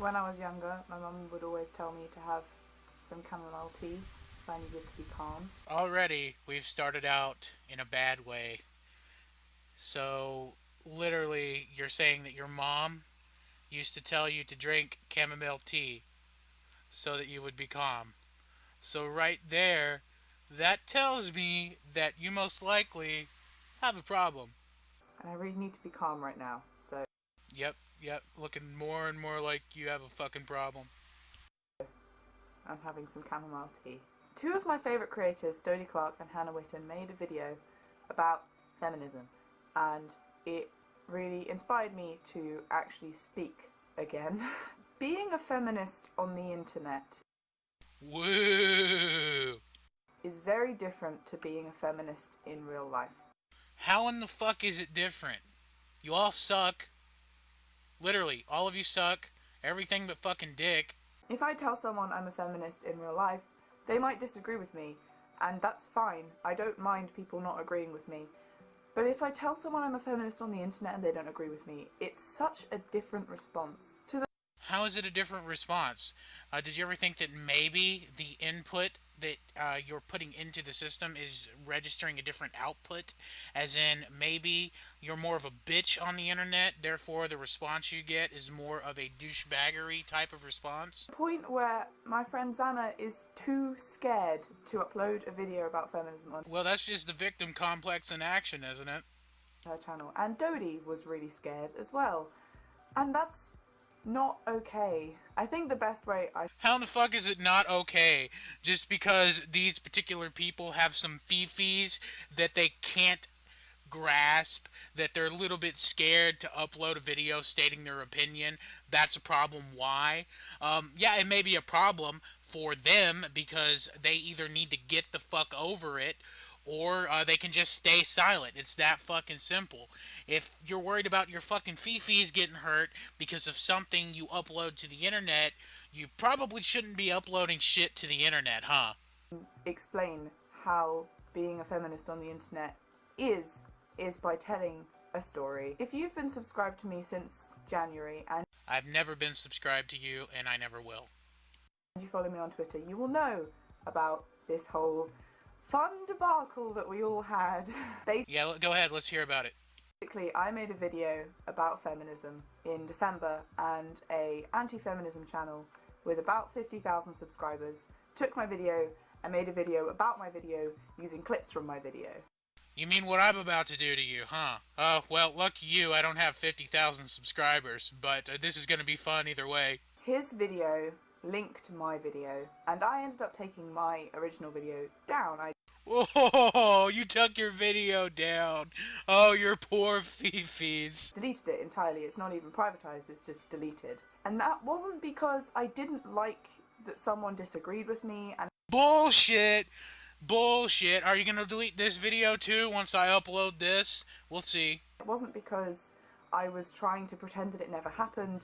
When I was younger, my mum would always tell me to have some chamomile tea if I needed to be calm. Already, we've started out in a bad way. So, literally, you're saying that your mom used to tell you to drink chamomile tea so that you would be calm. So, right there, that tells me that you most likely have a problem. And I really need to be calm right now, so Yep, looking more and more like you have a fucking problem. I'm having some chamomile tea. Two of my favourite creators, Dodie Clark and Hannah Witten, made a video about feminism, and it really inspired me to actually speak again. Being a feminist on the internet Woo! is very different to being a feminist in real life. How in the fuck is it different? You all suck. Literally, all of you suck. Everything but fucking dick. If I tell someone I'm a feminist in real life, they might disagree with me, and that's fine. I don't mind people not agreeing with me. But if I tell someone I'm a feminist on the internet and they don't agree with me, it's such a different response to the... How is it a different response? Did you ever think that maybe the input that you're putting into the system is registering a different output? As in, maybe you're more of a bitch on the internet, therefore the response you get is more of a douchebaggery type of response? point where my friend Zana is too scared to upload a video about feminism on Well, that's just the victim complex in action, isn't it? her channel. And Dodie was really scared as well. And that's not okay. I think the best way How in the fuck is it not okay just because these particular people have some fee-fees that they can't grasp, that they're a little bit scared to upload a video stating their opinion? That's a problem. Why? Yeah, it may be a problem for them because they either need to get the fuck over it or they can just stay silent. It's that fucking simple. If you're worried about your fucking fee-fees getting hurt because of something you upload to the internet, you probably shouldn't be uploading shit to the internet, huh? explain how being a feminist on the internet is by telling a story. If you've been subscribed to me since January and I've never been subscribed to you, and I never will. you follow me on Twitter, you will know about this whole fun debacle that we all had. Yeah, go ahead, let's hear about it. Basically, I made a video about feminism in December, and a anti-feminism channel with about 50,000 subscribers took my video and made a video about my video using clips from my video. You mean what I'm about to do to you, huh? Oh, well, lucky you, I don't have 50,000 subscribers, but this is gonna be fun either way. His video linked my video, and I ended up taking my original video down. Whoa, you took your video down. Oh, your poor fifis. Deleted it entirely. It's not even privatized, it's just deleted. And that wasn't because I didn't like that someone disagreed with me and Bullshit! Bullshit. Are you gonna delete this video too once I upload this? We'll see. it wasn't because I was trying to pretend that it never happened.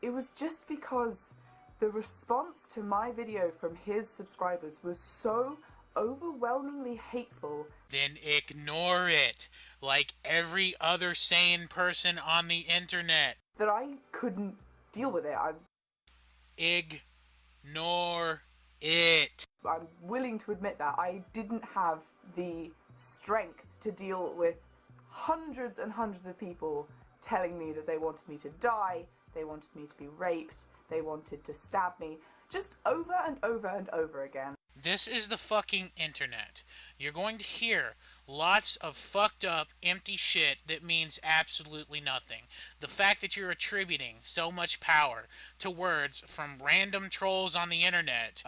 It was just because the response to my video from his subscribers was so overwhelmingly hateful. Then ignore it, like every other sane person on the internet. That I couldn't deal with it. Ignore it. I'm willing to admit that I didn't have the strength to deal with hundreds and hundreds of people telling me that they wanted me to die, they wanted me to be raped, they wanted to stab me, just over and over and over again. This is the fucking internet. You're going to hear lots of fucked up, empty shit that means absolutely nothing. The fact that you're attributing so much power to words from random trolls on the internet,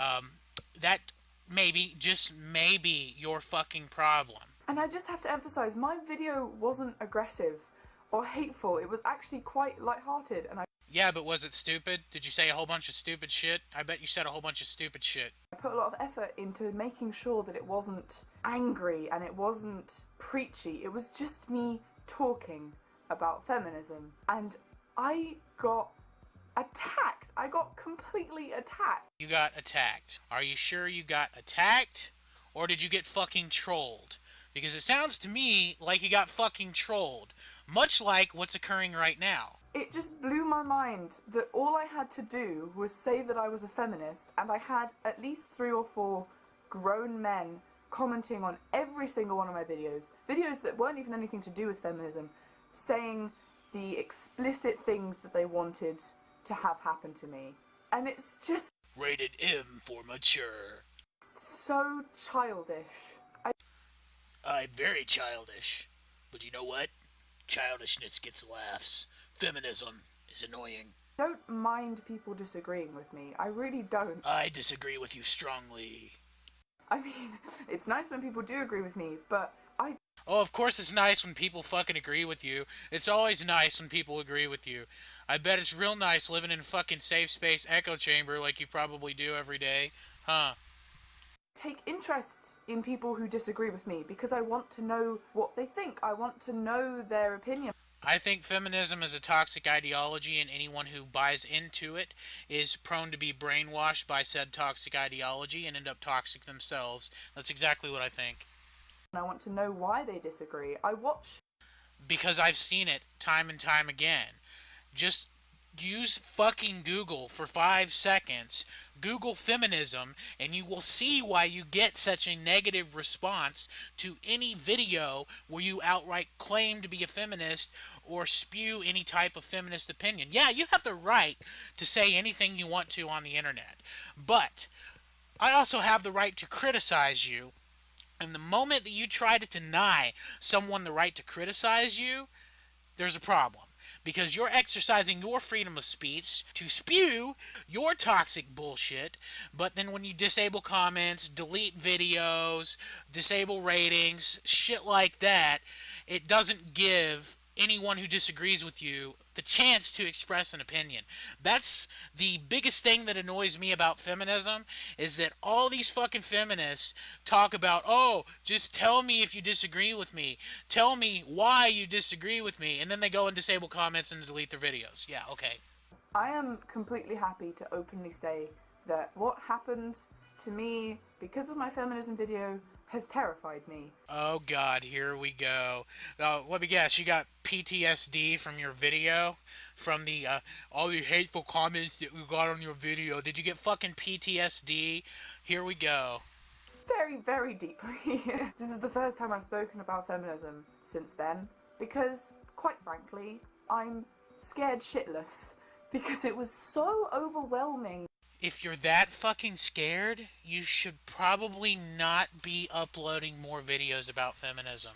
that maybe, just maybe, your fucking problem. And I just have to emphasize, my video wasn't aggressive or hateful. It was actually quite lighthearted, and I Yeah, but was it stupid? Did you say a whole bunch of stupid shit? I bet you said a whole bunch of stupid shit. put a lot of effort into making sure that it wasn't angry and it wasn't preachy. It was just me talking about feminism, and I got attacked. I got completely attacked. You got attacked. Are you sure you got attacked? Or did you get fucking trolled? Because it sounds to me like you got fucking trolled. Much like what's occurring right now. It just blew my mind that all I had to do was say that I was a feminist, and I had at least 3 or 4 grown men commenting on every single one of my videos that weren't even anything to do with feminism, saying the explicit things that they wanted to have happen to me. And it's just rated M for mature. So childish. I'm very childish. But you know what? Childishness gets laughs. Feminism is annoying. I don't mind people disagreeing with me. I really don't. I disagree with you strongly. I mean, it's nice when people do agree with me, but Oh, of course it's nice when people fucking agree with you. It's always nice when people agree with you. I bet it's real nice living in a fucking safe space echo chamber like you probably do every day. Huh. Take interest in people who disagree with me because I want to know what they think. I want to know their opinion. I think feminism is a toxic ideology, and anyone who buys into it is prone to be brainwashed by said toxic ideology and end up toxic themselves. That's exactly what I think. I want to know why they disagree. Because I've seen it time and time again. Just use fucking Google for 5 seconds. Google feminism, and you will see why you get such a negative response to any video where you outright claim to be a feminist or spew any type of feminist opinion. Yeah, you have the right to say anything you want to on the internet. But I also have the right to criticize you. And the moment that you try to deny someone the right to criticize you, there's a problem. Because you're exercising your freedom of speech to spew your toxic bullshit, but then when you disable comments, delete videos, disable ratings, shit like that, it doesn't give anyone who disagrees with you the chance to express an opinion. That's the biggest thing that annoys me about feminism, is that all these fucking feminists talk about, oh, just tell me if you disagree with me. Tell me why you disagree with me. And then they go and disable comments and delete their videos. Yeah, okay. I am completely happy to openly say that what happened to me because of my feminism video has terrified me. Oh god, here we go. Let me guess, you got PTSD from your video? From the, all the hateful comments that we got on your video. Did you get fucking PTSD? Here we go. Very, very deeply. This is the first time I've spoken about feminism since then, because, quite frankly, I'm scared shitless. Because it was so overwhelming. If you're that fucking scared, you should probably not be uploading more videos about feminism.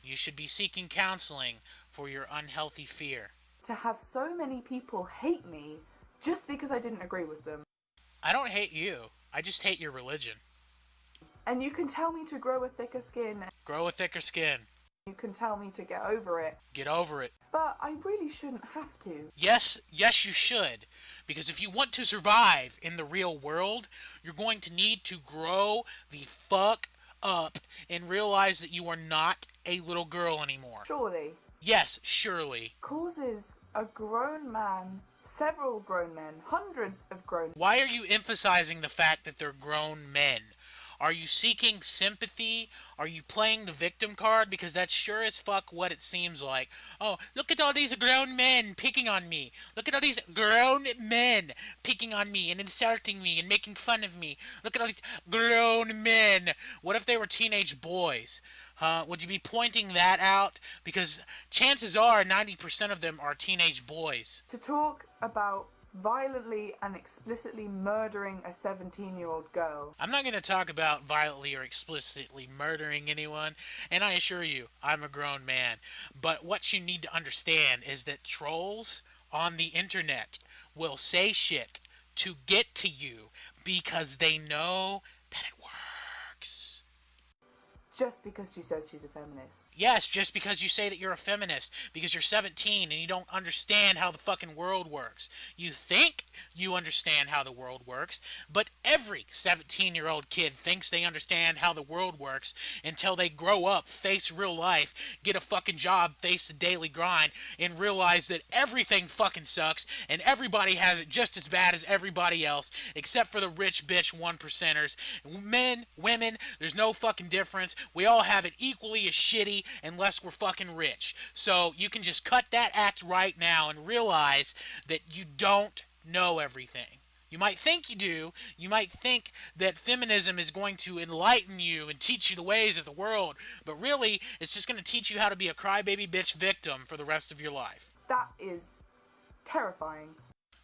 You should be seeking counseling for your unhealthy fear. To have so many people hate me just because I didn't agree with them. I don't hate you. I just hate your religion. And you can tell me to grow a thicker skin. Grow a thicker skin. You can tell me to get over it. Get over it. But I really shouldn't have to. Yes, you should. Because if you want to survive in the real world, you're going to need to grow the fuck up and realize that you are not a little girl anymore. Surely. Yes, surely. Causes a grown man, several grown men, hundreds of grown men. Why are you emphasizing the fact that they're grown men? Are you seeking sympathy? Are you playing the victim card? Because that's sure as fuck what it seems like. Oh, look at all these grown men picking on me. Look at all these grown men picking on me and insulting me and making fun of me. Look at all these grown men. What if they were teenage boys? Would you be pointing that out? Because chances are 90% of them are teenage boys. To talk about violently and explicitly murdering a 17-year-old girl. I'm not going to talk about violently or explicitly murdering anyone, and I assure you, I'm a grown man. But what you need to understand is that trolls on the internet will say shit to get to you because they know that it works. Just because she says she's a feminist. Yes, just because you say that you're a feminist, because you're 17 and you don't understand how the fucking world works. You think you understand how the world works, but every 17-year-old kid thinks they understand how the world works until they grow up, face real life, get a fucking job, face the daily grind, and realize that everything fucking sucks and everybody has it just as bad as everybody else, except for the rich bitch 1%ers. Men, women, there's no fucking difference. We all have it equally as shitty, be unless we're fucking rich. So you can just cut that act right now and realize that you don't know everything. You might think you do. You might think that feminism is going to enlighten you and teach you the ways of the world, but really, it's just going to teach you how to be a crybaby bitch victim for the rest of your life. That is terrifying.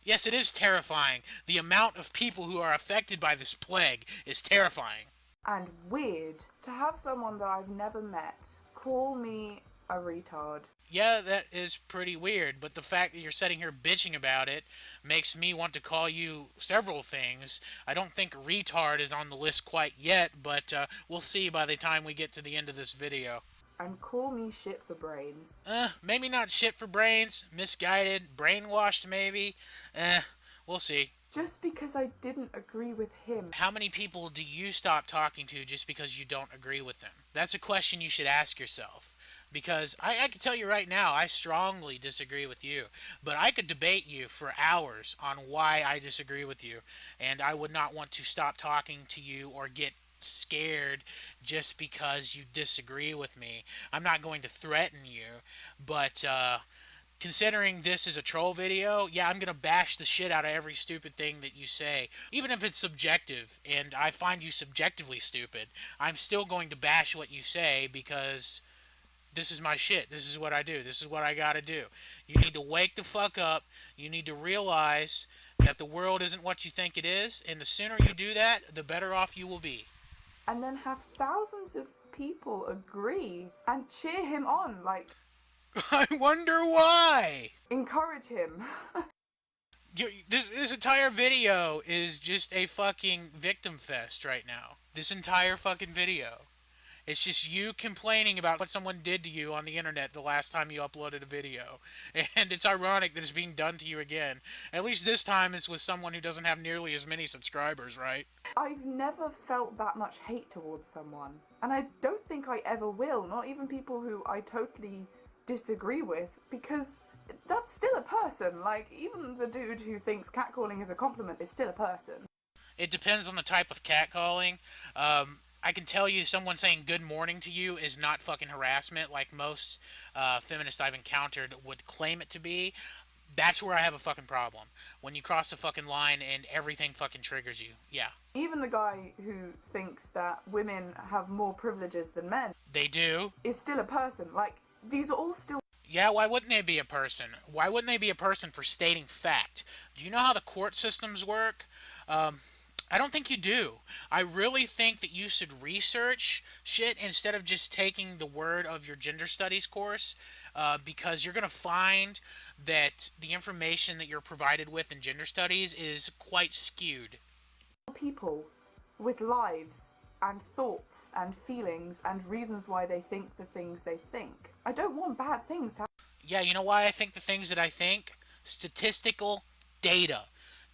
Yes, it is terrifying. The amount of people who are affected by this plague is terrifying. And weird. To have someone that I've never met call me a retard. Yeah, that is pretty weird, but the fact that you're sitting here bitching about it makes me want to call you several things. I don't think retard is on the list quite yet, but we'll see by the time we get to the end of this video. And call me shit for brains. Maybe not shit for brains, misguided, brainwashed maybe. We'll see. Just because I didn't agree with him. How many people do you stop talking to just because you don't agree with them? That's a question you should ask yourself. Because I can tell you right now, I strongly disagree with you. But I could debate you for hours on why I disagree with you. And I would not want to stop talking to you or get scared just because you disagree with me. I'm not going to threaten you. But considering this is a troll video, yeah, I'm going to bash the shit out of every stupid thing that you say. Even if it's subjective and I find you subjectively stupid, I'm still going to bash what you say because this is my shit. This is what I do. This is what I gotta do. You need to wake the fuck up. You need to realize that the world isn't what you think it is, and the sooner you do that, the better off you will be. And then have thousands of people agree and cheer him on, like... I wonder why! Encourage him. This entire video is just a fucking victim fest right now. This entire fucking video. It's just you complaining about what someone did to you on the internet the last time you uploaded a video. And it's ironic that it's being done to you again. At least this time it's with someone who doesn't have nearly as many subscribers, right? I've never felt that much hate towards someone. And I don't think I ever will, not even people who I totally disagree with, because that's still a person. Like, even the dude who thinks catcalling is a compliment is still a person. It depends on the type of catcalling. I can tell you someone saying good morning to you is not fucking harassment like most feminists I've encountered would claim it to be. That's where I have a fucking problem. When you cross the fucking line and everything fucking triggers you. Yeah. Even the guy who thinks that women have more privileges than men. They do. Is still a person. Like, these are all still... Yeah, why wouldn't they be a person? Why wouldn't they be a person for stating fact? Do you know how the court systems work? I don't think you do. I really think that you should research shit instead of just taking the word of your gender studies course, because you're going to find that the information that you're provided with in gender studies is quite skewed. People with lives and thoughts and feelings and reasons why they think the things they think. I don't want bad things to happen. Yeah, you know why I think the things that I think? Statistical data.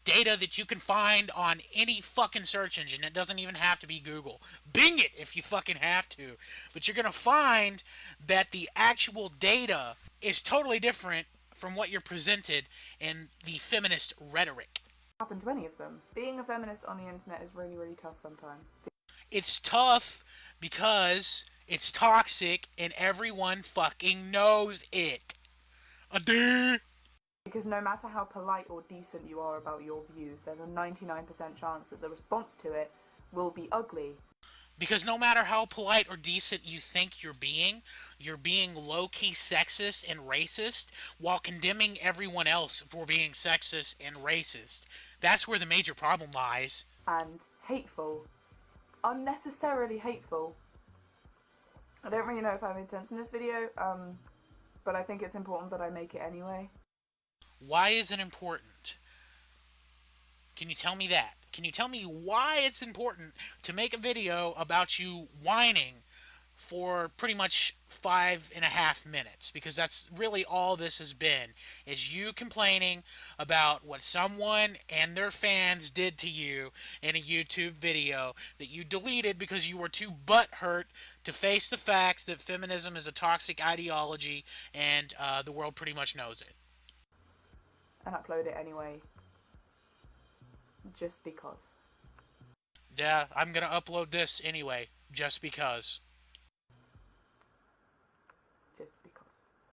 Data that you can find on any fucking search engine. It doesn't even have to be Google. Bing it if you fucking have to. But you're going to find that the actual data is totally different from what you're presented in the feminist rhetoric. Happen to any of them. Being a feminist on the internet is really, really tough sometimes. It's tough because it's toxic and everyone fucking knows it. Adee. Because no matter how polite or decent you are about your views, there's a 99% chance that the response to it will be ugly. Because no matter how polite or decent you think you're being low-key sexist and racist while condemning everyone else for being sexist and racist. That's where the major problem lies. And hateful. Unnecessarily hateful. I don't really know if I made sense in this video, but I think it's important that I make it anyway. Why is it important? Can you tell me that? Can you tell me why it's important to make a video about you whining for pretty much 5.5 minutes? Because that's really all this has been, is you complaining about what someone and their fans did to you in a YouTube video that you deleted because you were too butthurt to face the facts that feminism is a toxic ideology and the world pretty much knows it. And upload it anyway. Just because. Yeah, I'm gonna upload this anyway, just because.